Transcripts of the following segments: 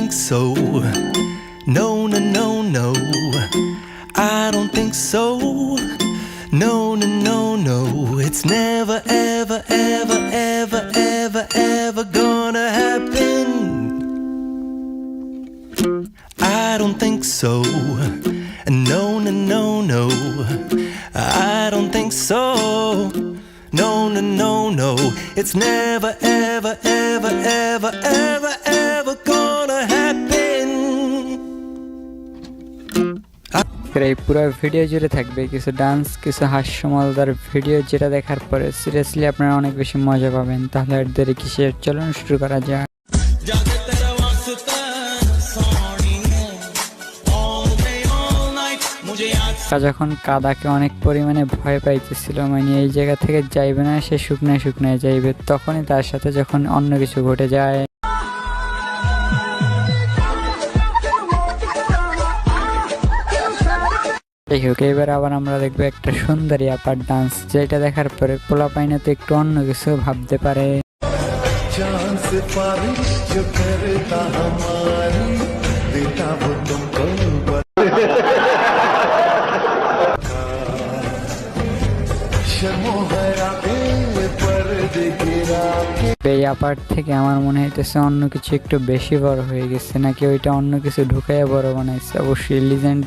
think so. No, no, no, no. I don't think so. No, no, no, no. It's never, ever, ever, ever, ever, ever gonna happen. I don't think so. No, no, no, no. I don't think so. No, no, no, no. It's never, ever, ever, ever, ever, ever gonna happen. এই পুরো video জুড়ে থাকবে কিছু dance, কিছু হাস্যমজাদার video, যেটা দেখার পরে seriously আপনারা অনেক বেশি মজা পাবেন। তাহলে আর দেরি কিসের, চলুন শুরু করা যাক। যখন কাদাকে অনেক পরিমাণে ভয় পাইতেছিল, মানে এই জায়গা থেকে যাইবে না, সে শুকনায় শুকনায় যাইবে, তখনই তার সাথে যখন অন্য কিছু ঘটে যায়। যাই হোক, এবার আবার আমরা দেখবো একটা সুন্দরী আপার ডান্স, যেটা দেখার পরে পোলাপাইনে তো একটু অন্য কিছু ভাবতে পারে। এই আপার থেকে আমার মনে হইতেছে অন্য কিছু একটু বেশি বড় হয়ে গেছে, নাকি ওইটা অন্য কিছু ঢুকাইয়া বড় বানাইছে। অবশ্যই লিজেন্ড।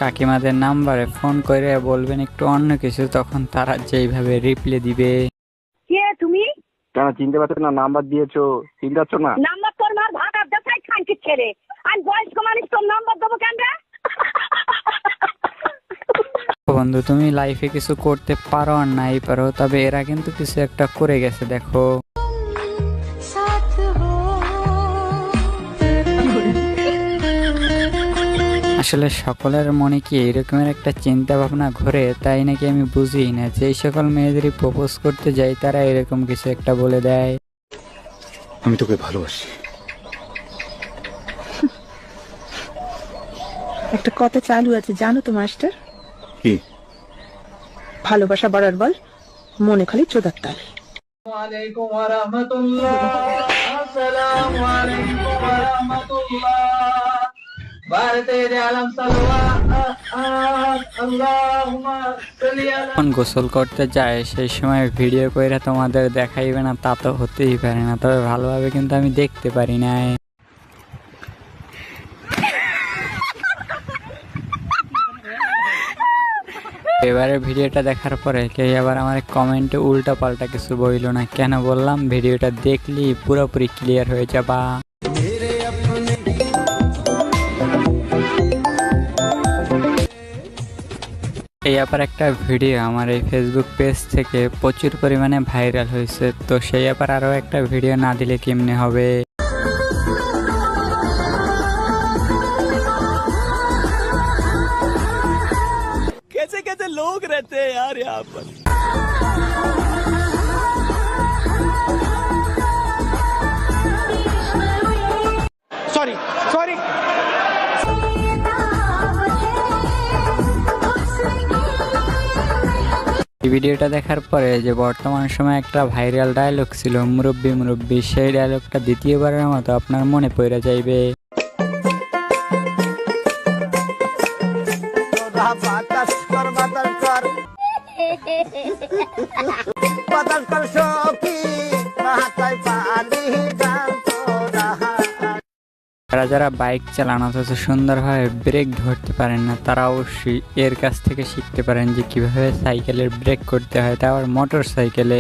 কাকিমাদের নাম্বারে ফোন করে বলবেন একটু অন্য কিছু, তখন তারা যেইভাবে রিপ্লাই দিবে। কে তুমি? কেন চিনতে পারছো না? নাম্বার দিয়েছো, চিনতে পারছো না? নাম্বার তোর মার ভাড়া দেখাই খানকি ছেলে। আমি বয়স্ক মানুষ, তোর নাম্বার দেবো কেন রে? বন্ধু, তুমি লাইফে কিছু করতে পারো আর নাই পারো, তবে এরা কিন্তু কিছু একটা করে গেছে, দেখো। আসলে সকলের মনে কি এরকমের একটা চিন্তা ভাবনা ঘোরে, তাই নাকি আমি বুঝি না, যে সকল মেয়েদেরই প্রপোজ করতে যাই তারা এরকম কিছু একটা বলে দেয়, আমি তোকে ভালোবাসি। একটা কথা চালু আছে জানো তো মাস্টার? কি? ভালোবাসা বাড়ার বল, মনে খালি চোদার তাল। ওয়ালাইকুম ওয়া রাহমাতুল্লাহ। আসসালামু আলাইকুম ওয়া রাহমাতুল্লাহ। যখন গোসল করতে যায় সেই সময় ভিডিও করে তোমাদের দেখাইবে না তা তো হতেই পারে না, তবে ভালোভাবে কিন্তু আমি দেখতে পারি না। এবারে ভিডিওটা দেখার পরে কেউ আবার আমার কমেন্টে উল্টা পাল্টা কিছু বইল না, কেন বললাম ভিডিওটা দেখলি পুরোপুরি ক্লিয়ার হয়ে যাবা। এই আবার একটা ভিডিও আমার এই ফেসবুক পেজ থেকে প্রচুর পরিমাণে ভাইরাল হয়েছে, তো সেই আবার আরো একটা ভিডিও না দিলে কেমনে হবে। कैसे कैसे लोग रहते हैं यार यहाँ पर। Sorry sorry. এই ভিডিওটা দেখার পরে যে বর্তমান সময়ে একটা ভাইরাল ডায়লগ ছিল মুরব্বি মুরব্বি, সেই ডায়লগটা দ্বিতীয়বারের মতো আপনার মনে পড়ে যাইবে। যারা যারা বাইক চালান অথচ সুন্দরভাবে ব্রেক ধরতে পারেন না, তারা অবশ্যই এর কাছ থেকে শিখতে পারেন যে কিভাবে সাইকেলের ব্রেক করতে হয়, তা আবার মোটর সাইকেলে।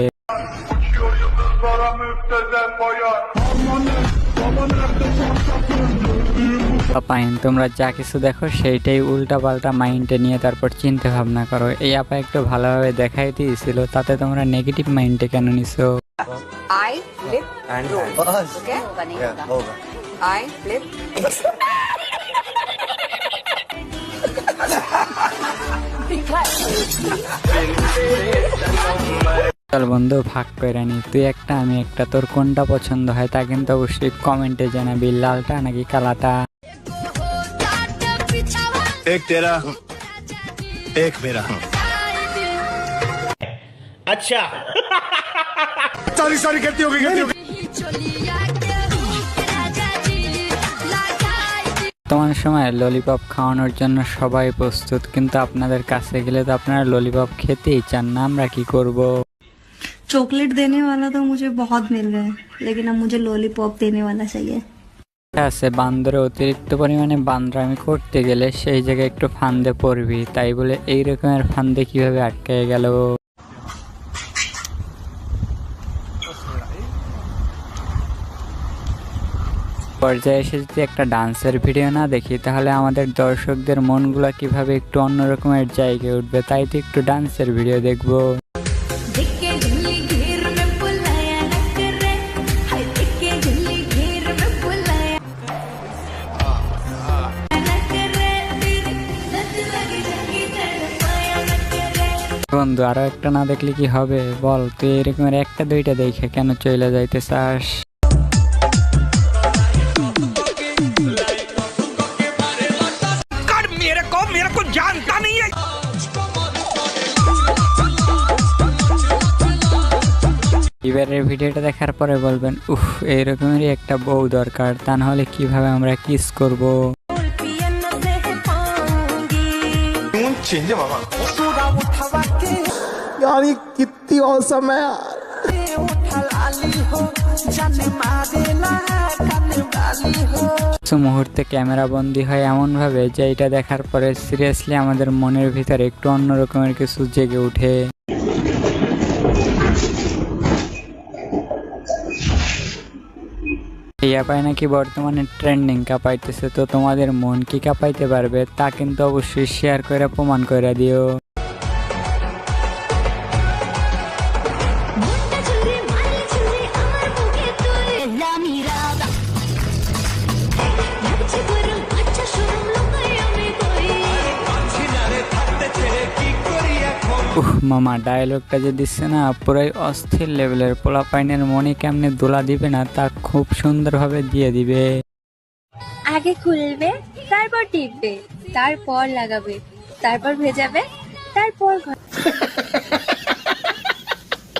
পাইন তোমরা যা কিছু দেখো সেইটাই উল্টা পাল্টা মাইন্ডে নিয়ে তারপর চিন্তা ভাবনা করো। এই আপা একটু ভালোভাবে দেখাই দিয়েছিল, তাতে তোমরা নেগেটিভ মাইন্ডে কেন নিছো? I flip roll. Okay? होगा नहीं होगा. I flip. চল বন্ধু ভাগ করে নি, তুই একটা আমি একটা, তোর কোনটা পছন্দ হয় তা কিন্তু অবশ্যই কমেন্টে জানাবি, লালটা নাকি কালাটা। एक तेरा एक मेरा अच्छा सॉरी गलती हो गई বর্তমান সময়ে ললিপপ খাওয়ানোর জন্য সবাই প্রস্তুত, কিন্তু আপনাদের কাছে গেলে তো আপনারা ললিপপ খেতেই চান না। আমরা কি করব? चॉकलेट देने वाला तो मुझे बहुत मिल गए, लेकिन अब मुझे लॉलीपॉप देने वाला चाहिए। আছে বান্দরে অতিরিক্ত পরিমাণে বান্দরামি করতে গেলে সেই জায়গায় একটু ফান্দে পড়বি, তাই বলে এই রকমের ফান্দে কিভাবে আটকে গেল। পর্যায়ে এসে যদি একটা ডান্সের ভিডিও না দেখি তাহলে আমাদের দর্শকদের মনগুলো কিভাবে একটু অন্য রকমের জায়গায় উঠবে, তাই তো একটু ডান্সের ভিডিও দেখবো। বন্ধু আরো একটা না দেখলে কি হবে বল, তুই এরকমের একটা দুইটা দেখে কেন চলে যাইতে চাস? এবারের ভিডিওটা দেখার পরে বলবেন উফ এইরকমেরই একটা বউ দরকার, তা নাহলে কিভাবে আমরা কিস করব। মুহূর্তে ক্যামেরা বন্দি হয় এমন ভাবে যে এটা দেখার পরে সিরিয়াসলি আমাদের মনের ভিতরে একটু অন্য রকমের কিছু জেগে উঠে। এই অ্যাপায় নাকি বর্তমানে ট্রেন্ডিং কাঁপাইতেছে, তো তোমাদের মন কি কাঁপাইতে পারবে তা কিন্তু অবশ্যই শেয়ার করে প্রমাণ করে দিও। মামা ডায়লগটা যে দিচ্ছে না পুরাই অস্থির লেভেলের, পোলাপাইনের মনে কেমনে দোলা দিবে না তা খুব সুন্দরভাবে দিয়ে দিবে। আগে খুলবে, তারপর টিপবে, তারপর লাগাবে, তারপর ভেজাবে, তারপর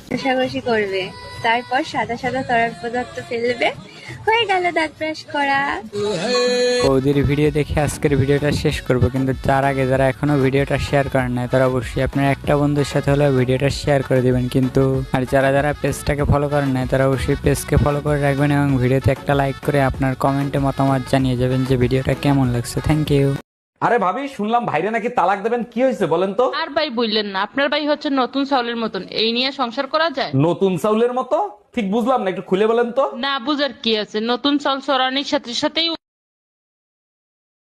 ঘষাঘষি করবে, তারপর সাদা সাদা তরল পদার্থ ফেলবে, হয়ে গেল দাঁত ব্রাশ করা। বৌদির ভিডিও দেখে আজকের ভিডিওটা শেষ করব, কিন্তু তার আগে যারা এখনো ভিডিওটা শেয়ার করেন নাই তারা অবশ্যই আপনার একটা বন্ধুর সাথে হলেও ভিডিওটা শেয়ার করে দিবেন কিন্তু। আর যারা পেজটাকে ফলো করেন নাই তারা অবশ্যই পেজকে ফলো করে রাখবেন এবং ভিডিওতে একটা লাইক করে আপনার কমেন্টে মতামত জানিয়ে যাবেন যে ভিডিওটা কেমন লাগছে। Thank you. আরে ভাবি শুনলাম ভাইরে নাকি তালাক দেবেন, কি হয়েছে বলেন তো? আর ভাই বললেন না, আপনার ভাই হচ্ছে নতুন চাউলের মতন, এই নিয়ে সংসার করা যায়? নতুন চাউলের মতো ঠিক বুঝলাম না, একটু খুলে বলেন তো। না বুঝার কি আছে, নতুন চাউল চড়ানির সাথে সাথেই